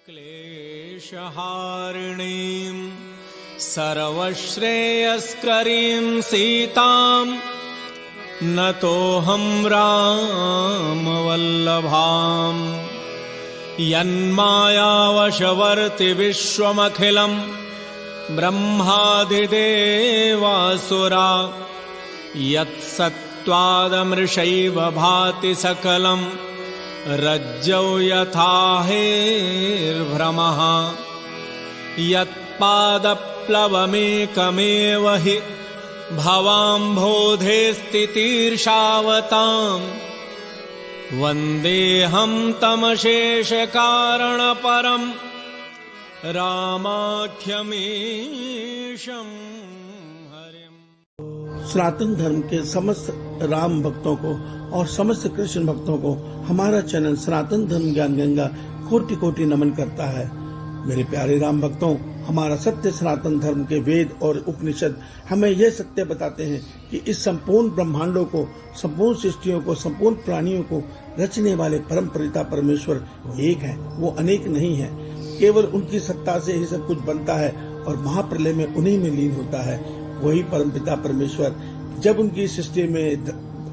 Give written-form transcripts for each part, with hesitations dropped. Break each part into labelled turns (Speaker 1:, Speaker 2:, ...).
Speaker 1: क्लेशहारिणीं सर्वश्रेयस्करीं सीतां नतोऽहं रामवल्लभाम् यन्मायावशवर्ति विश्वमखिलं ब्रह्मादिदेवासुरा यत्सत्त्वादमृषैव भाति सकलं रज्जौ यथा हेर्भ्रमः यत्पादप्लवमेकमेव हि भवाम्भोधे स्थितिर्षावताम् वन्देऽहं तमशेषकारणपरं रामाख्यमीशं हरिम्।
Speaker 2: सनातन धर्म के समस्त राम भक्तों को और समस्त कृष्ण भक्तों को हमारा चैनल सनातन धर्म ज्ञान गंगा कोटि कोटि नमन करता है। मेरे प्यारे राम भक्तों, हमारा सत्य सनातन धर्म के वेद और उपनिषद हमें यह सत्य बताते हैं कि इस संपूर्ण ब्रह्मांडों को, संपूर्ण सृष्टियों को, संपूर्ण प्राणियों को रचने वाले परम पिता परमेश्वर एक है, वो अनेक नहीं है। केवल उनकी सत्ता से ही सब कुछ बनता है और महाप्रलय में उन्हीं में लीन होता है। वही परम पिता परमेश्वर जब उनकी सृष्टि में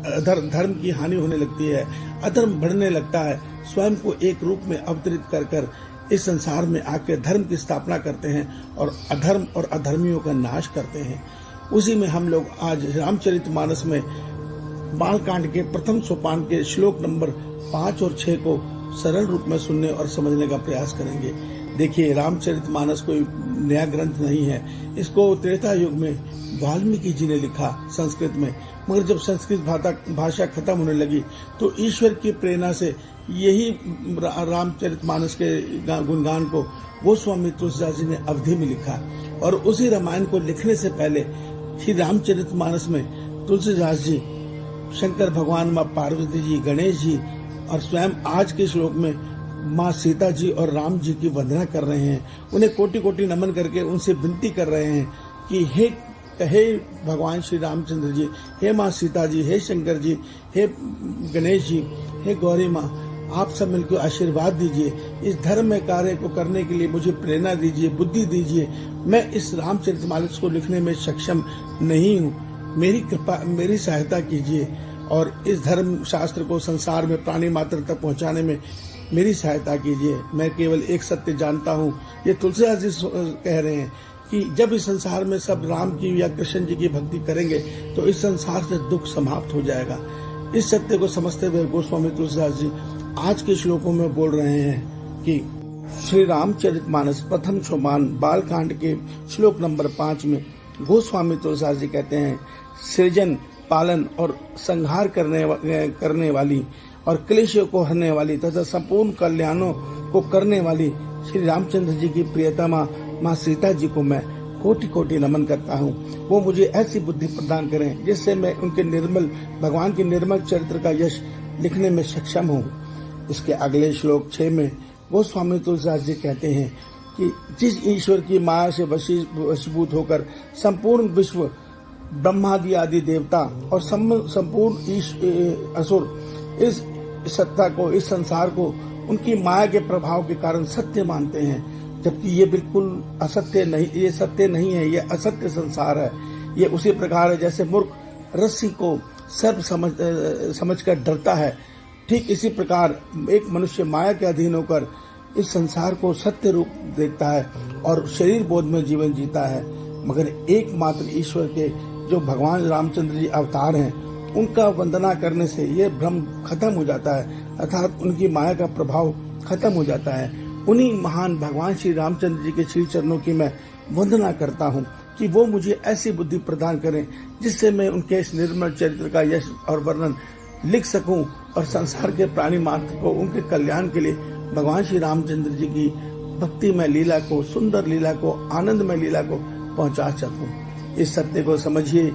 Speaker 2: धर्म की हानि होने लगती है, अधर्म बढ़ने लगता है, स्वयं को एक रूप में अवतरित कर कर इस संसार में आकर धर्म की स्थापना करते हैं और अधर्म और अधर्मियों का नाश करते हैं। उसी में हम लोग आज रामचरितमानस में बालकांड के प्रथम सोपान के श्लोक नंबर 5 और 6 को सरल रूप में सुनने और समझने का प्रयास करेंगे। देखिए, रामचरितमानस कोई नया ग्रंथ नहीं है। इसको त्रेता युग में वाल्मीकि जी ने लिखा संस्कृत में, मगर जब संस्कृत भाषा खत्म होने लगी तो ईश्वर की प्रेरणा से यही रामचरितमानस के गुणगान को गोस्वामी तुलसीदास जी ने अवधि में लिखा। और उसी रामायण को लिखने से पहले श्री रामचरितमानस में तुलसीदास जी, शंकर भगवान, माँ पार्वती जी, गणेश जी और स्वयं आज के श्लोक में माँ सीता जी और राम जी की वंदना कर रहे हैं। उन्हें कोटि कोटि नमन करके उनसे विनती कर रहे हैं कि हे भगवान श्री रामचंद्र जी, हे माँ सीता जी, हे शंकर जी, हे गणेश जी, हे गौरी माँ, आप सब मिलकर आशीर्वाद दीजिए। इस धर्म में कार्य को करने के लिए मुझे प्रेरणा दीजिए, बुद्धि दीजिए। मैं इस रामचरितमानस को लिखने में सक्षम नहीं हूँ, मेरी कृपा, मेरी सहायता कीजिए और इस धर्म शास्त्र को संसार में प्राणी मात्र तक पहुँचाने में मेरी सहायता कीजिए। मैं केवल एक सत्य जानता हूँ, ये तुलसीदास जी कह रहे हैं कि जब इस संसार में सब राम की या कृष्ण जी की भक्ति करेंगे तो इस संसार से दुख समाप्त हो जाएगा। इस सत्य को समझते हुए गोस्वामी तुलसीदास जी आज के श्लोकों में बोल रहे हैं कि श्री रामचरितमानस प्रथम सोपान बालकांड के श्लोक नंबर 5 में गोस्वामी तुलसीदास जी कहते हैं, सृजन, पालन और संहार करने वाली और क्लेशों को हरने वाली तथा संपूर्ण कल्याणों को करने वाली श्री रामचंद्र जी की प्रियतमा माँ सीता जी को मैं कोटि कोटि नमन करता हूँ। वो मुझे ऐसी बुद्धि प्रदान करें जिससे मैं उनके भगवान के निर्मल चरित्र का यश लिखने में सक्षम हूँ। इसके अगले श्लोक 6 में गोस्वामी तुलसीदास जी कहते हैं कि जिस ईश्वर की माया से वशीभूत होकर संपूर्ण विश्व, ब्रह्मादि आदि देवता और संपूर्ण असुर इस सत्ता को, इस संसार को उनकी माया के प्रभाव के कारण सत्य मानते हैं, जबकि ये बिल्कुल असत्य नहीं, ये सत्य नहीं है, ये असत्य संसार है। ये उसी प्रकार है जैसे मूर्ख रस्सी को सर्प समझकर डरता है, ठीक इसी प्रकार एक मनुष्य माया के अधीन होकर इस संसार को सत्य रूप देखता है और शरीर बोध में जीवन जीता है। मगर एकमात्र ईश्वर के जो भगवान रामचंद्र जी अवतार हैं, उनका वंदना करने से ये भ्रम खत्म हो जाता है, अर्थात उनकी माया का प्रभाव खत्म हो जाता है। उन्हीं महान भगवान श्री रामचंद्र जी के श्री चरणों की मैं वंदना करता हूँ कि वो मुझे ऐसी बुद्धि प्रदान करें जिससे मैं उनके इस निर्मल चरित्र का यश और वर्णन लिख सकूं और संसार के प्राणी मात्र को उनके कल्याण के लिए भगवान श्री रामचंद्र जी की भक्तिमय लीला को, सुंदर लीला को, आनंदमय लीला को पहुंचा सकूं। इस सत्य को समझिए,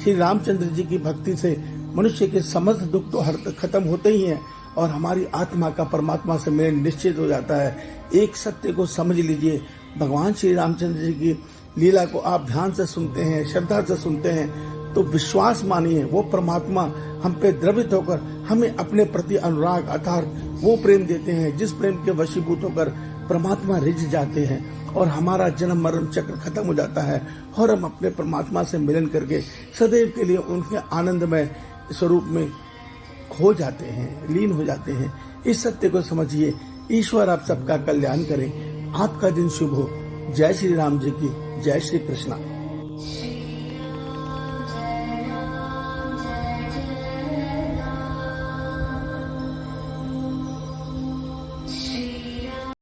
Speaker 2: श्री रामचंद्र जी की भक्ति से मनुष्य के समस्त दुख तो खत्म होते ही हैं और हमारी आत्मा का परमात्मा से मेल निश्चित हो जाता है। एक सत्य को समझ लीजिए, भगवान श्री रामचंद्र जी की लीला को आप ध्यान से सुनते हैं, श्रद्धा से सुनते हैं तो विश्वास मानिए, वो परमात्मा हम पे द्रवित होकर हमें अपने प्रति अनुराग अर्थात वो प्रेम देते हैं जिस प्रेम के वशीभूत होकर परमात्मा रिझ जाते हैं और हमारा जन्म मरण चक्र खत्म हो जाता है और हम अपने परमात्मा से मिलन करके सदैव के लिए उनके आनंदमय स्वरूप में खो जाते हैं, लीन हो जाते हैं। इस सत्य को समझिए। ईश्वर आप सबका कल्याण करें। आपका दिन शुभ हो। जय श्री राम जी की जय श्री कृष्णा।